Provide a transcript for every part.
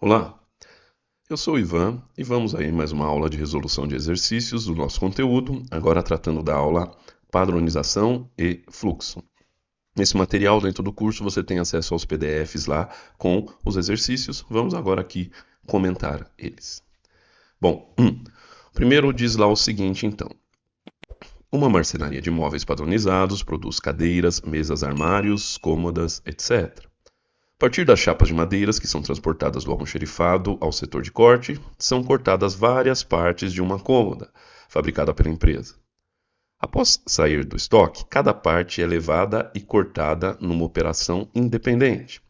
Olá, eu sou o Ivan e vamos aí mais uma aula de resolução de exercícios do nosso conteúdo, agora tratando da aula padronização e fluxo. Nesse material, dentro do curso, você tem acesso aos PDFs lá com os exercícios. Vamos agora aqui comentar eles. Bom, primeiro diz lá o seguinte então. Uma marcenaria de móveis padronizados produz cadeiras, mesas, armários, cômodas, etc. A partir das chapas de madeiras que são transportadas do almoxarifado ao setor de corte, são cortadas várias partes de uma cômoda, fabricada pela empresa. Após sair do estoque, cada parte é levada e cortada numa operação independente.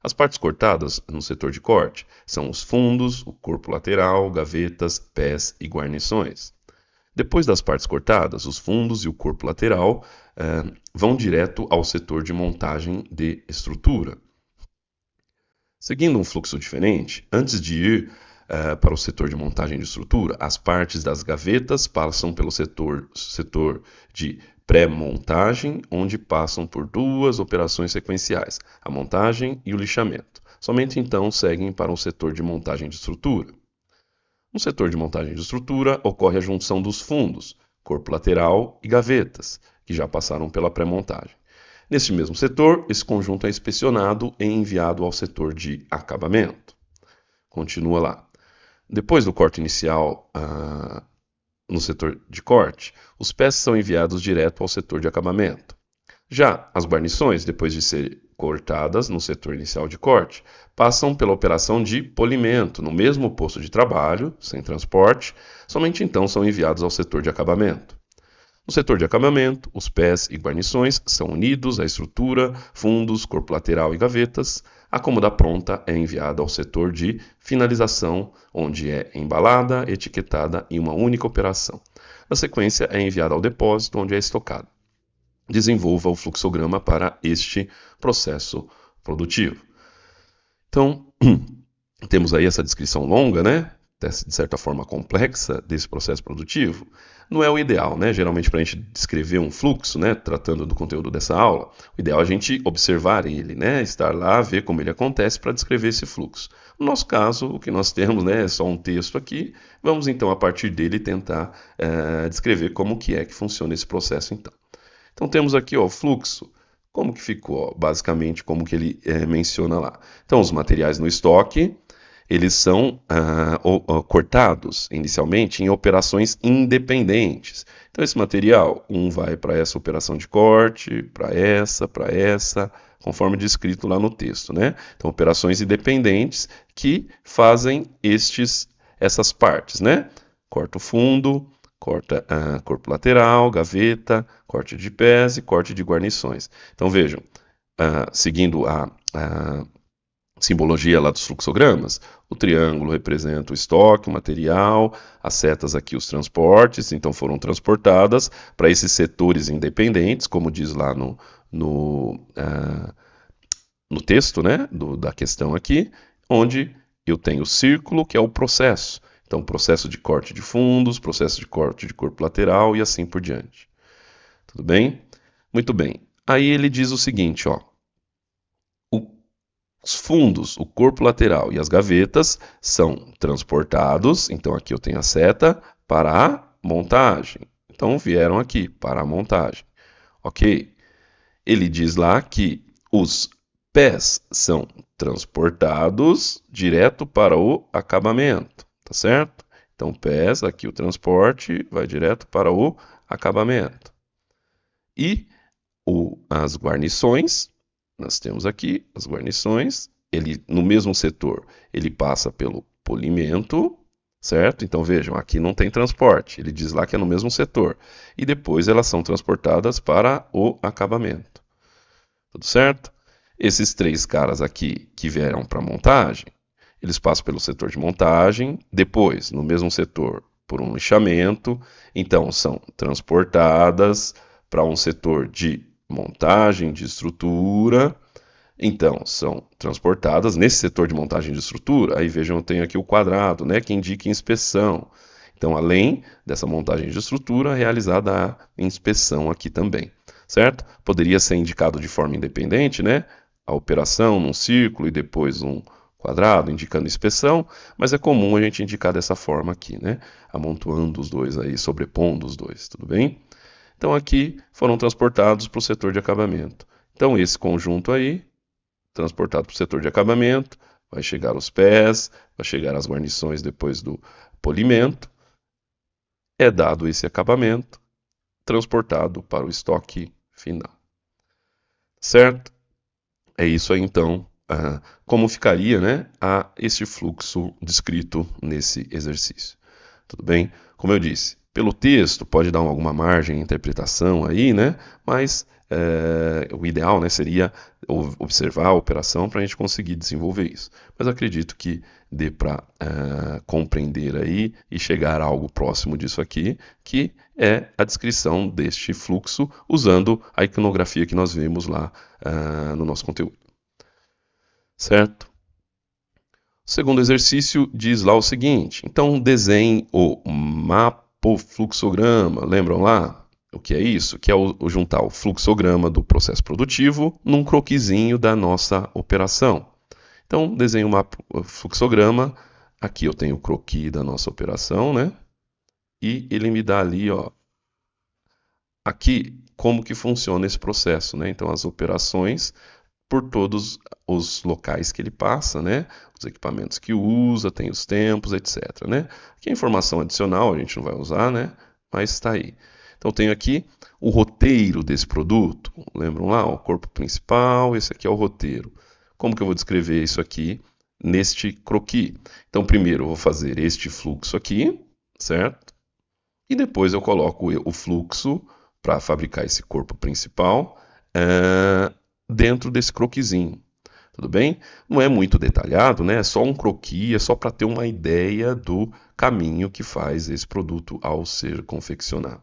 As partes cortadas no setor de corte são os fundos, o corpo lateral, gavetas, pés e guarnições. Depois das partes cortadas, os fundos e o corpo lateral vão direto ao setor de montagem de estrutura. Seguindo um fluxo diferente, antes de ir para o setor de montagem de estrutura, as partes das gavetas passam pelo setor de pré-montagem, onde passam por duas operações sequenciais, a montagem e o lixamento. Somente então seguem para o setor de montagem de estrutura. No setor de montagem de estrutura, ocorre a junção dos fundos, corpo lateral e gavetas, que já passaram pela pré-montagem. Neste mesmo setor, esse conjunto é inspecionado e enviado ao setor de acabamento. Continua lá. Depois do corte inicial no setor de corte, os pés são enviados direto ao setor de acabamento. Já as guarnições, depois de serem cortadas no setor inicial de corte, passam pela operação de polimento no mesmo posto de trabalho, sem transporte, somente então são enviados ao setor de acabamento. No setor de acabamento, os pés e guarnições são unidos à estrutura, fundos, corpo lateral e gavetas. A cômoda pronta é enviada ao setor de finalização, onde é embalada, etiquetada em uma única operação. Na sequência, é enviada ao depósito, onde é estocada. Desenvolva o fluxograma para este processo produtivo. Então, temos aí essa descrição longa, né? De certa forma complexa desse processo produtivo. Não é o ideal, né? Geralmente para a gente descrever um fluxo, né? Tratando do conteúdo dessa aula, o ideal é a gente observar ele, né? Estar lá, ver como ele acontece para descrever esse fluxo. No nosso caso, o que nós temos, né, é só um texto aqui. Vamos então, a partir dele, tentar descrever como que funciona esse processo então. Então temos aqui o fluxo. Como que ficou? Basicamente, como que ele menciona lá. Então, os materiais no estoque, eles são cortados inicialmente em operações independentes. Então, esse material, vai para essa operação de corte, para essa, conforme descrito lá no texto, né? Então, operações independentes que fazem essas partes, né? Corta o fundo, corta corpo lateral, gaveta, corte de pés e corte de guarnições. Então, vejam, seguindo a simbologia lá dos fluxogramas, o triângulo representa o estoque, o material, as setas aqui os transportes, então foram transportadas para esses setores independentes, como diz lá no texto, né, da questão aqui, onde eu tenho o círculo, que é o processo. Então, processo de corte de fundos, processo de corte de corpo lateral e assim por diante. Tudo bem? Muito bem. Aí ele diz o seguinte, ó. Os fundos, o corpo lateral e as gavetas são transportados, então aqui eu tenho a seta, para a montagem. Então vieram aqui para a montagem. Ok? Ele diz lá que os pés são transportados direto para o acabamento, tá certo? Então pés, aqui o transporte vai direto para o acabamento. E as guarnições, nós temos aqui as guarnições, no mesmo setor, ele passa pelo polimento, certo? Então vejam, aqui não tem transporte, ele diz lá que é no mesmo setor. E depois elas são transportadas para o acabamento. Tudo certo? Esses três caras aqui que vieram para a montagem, eles passam pelo setor de montagem, depois, no mesmo setor, por um lixamento, então são transportadas para um setor de montagem de estrutura, então são transportadas nesse setor de montagem de estrutura. Aí vejam, eu tenho aqui o quadrado, né, que indica inspeção. Então, além dessa montagem de estrutura, realizada a inspeção aqui também, certo? Poderia ser indicado de forma independente, né, a operação num círculo e depois um quadrado, indicando inspeção, mas é comum a gente indicar dessa forma aqui, né? Amontoando os dois aí, sobrepondo os dois, tudo bem? Então aqui foram transportados para o setor de acabamento. Então esse conjunto aí, transportado para o setor de acabamento, vai chegar os pés, vai chegar as guarnições depois do polimento, é dado esse acabamento, transportado para o estoque final. Certo? É isso aí então, como ficaria, né, esse fluxo descrito nesse exercício. Tudo bem? Como eu disse, pelo texto pode dar alguma margem de interpretação aí, né? Mas o ideal, né, seria observar a operação para a gente conseguir desenvolver isso. Mas acredito que dê para compreender aí e chegar a algo próximo disso aqui, que é a descrição deste fluxo usando a iconografia que nós vimos lá no nosso conteúdo. Certo? O segundo exercício diz lá o seguinte: então desenhe o mapofluxograma. Lembram lá o que é isso? Que é o juntar o fluxograma do processo produtivo num croquisinho da nossa operação. Então desenhe o mapofluxograma. Aqui eu tenho o croquis da nossa operação, né? E ele me dá ali, ó, aqui como que funciona esse processo, né? Então as operações por todos os locais que ele passa, né? Os equipamentos que usa, tem os tempos, etc, né? Aqui é informação adicional, a gente não vai usar, né? Mas está aí. Então tenho aqui o roteiro desse produto. Lembram lá? O corpo principal, esse aqui é o roteiro. Como que eu vou descrever isso aqui neste croquis? Então primeiro eu vou fazer este fluxo aqui, certo? E depois eu coloco o fluxo para fabricar esse corpo principal dentro desse croquisinho. Tudo bem? Não é muito detalhado, né? É só um croquis, é só para ter uma ideia do caminho que faz esse produto ao ser confeccionado.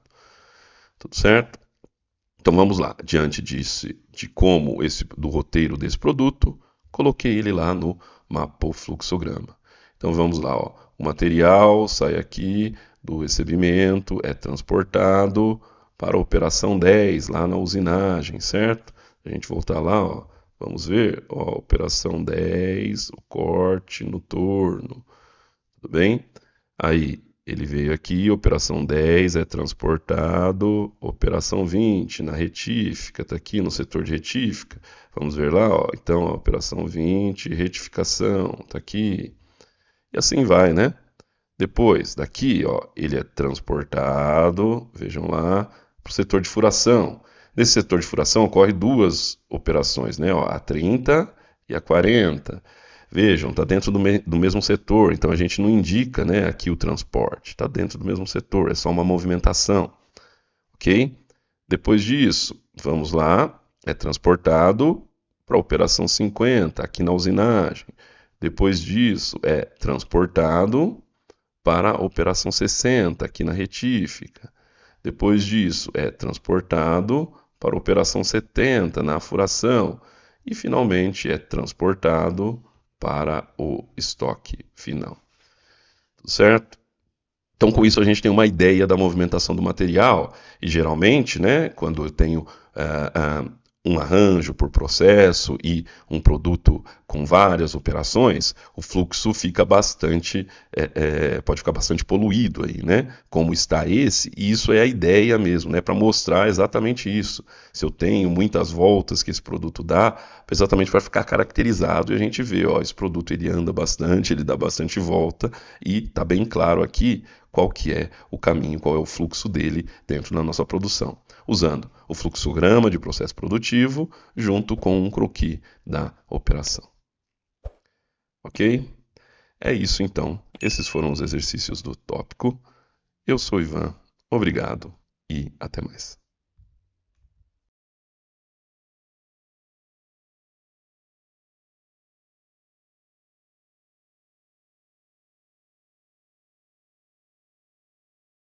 Tudo certo? Então vamos lá, diante de como do roteiro desse produto, coloquei ele lá no mapofluxograma. Então vamos lá, ó. O material sai aqui do recebimento, é transportado para a operação 10, lá na usinagem, certo? A gente voltar lá, ó, vamos ver, ó, operação 10, o corte no torno, tudo bem? Aí ele veio aqui, operação 10 é transportado, operação 20 na retífica, está aqui no setor de retífica. Vamos ver lá, ó, então a operação 20, retificação, está aqui. E assim vai, né? Depois, daqui, ó, ele é transportado, vejam lá, para o setor de furação. Nesse setor de furação ocorre duas operações, né? Ó, a 30 e a 40. Vejam, está dentro do mesmo setor, então a gente não indica, né, aqui o transporte. Está dentro do mesmo setor, é só uma movimentação. Ok? Depois disso, vamos lá, é transportado para a operação 50, aqui na usinagem. Depois disso, é transportado para a operação 60, aqui na retífica. Depois disso, é transportado para a operação 70, na furação. E, finalmente, é transportado para o estoque final. Tudo certo? Então, com isso, a gente tem uma ideia da movimentação do material. E, geralmente, né, quando eu tenho um arranjo por processo e um produto com várias operações, o fluxo fica bastante, pode ficar bastante poluído aí, né? Como está esse, e isso é a ideia mesmo, né? Para mostrar exatamente isso. Se eu tenho muitas voltas que esse produto dá, exatamente para ficar caracterizado e a gente vê, ó, esse produto ele anda bastante, ele dá bastante volta e está bem claro aqui qual que é o caminho, qual é o fluxo dele dentro da nossa produção, usando o fluxograma de processo produtivo junto com um croquis da operação. Ok? É isso então. Esses foram os exercícios do tópico. Eu sou Ivan. Obrigado e até mais.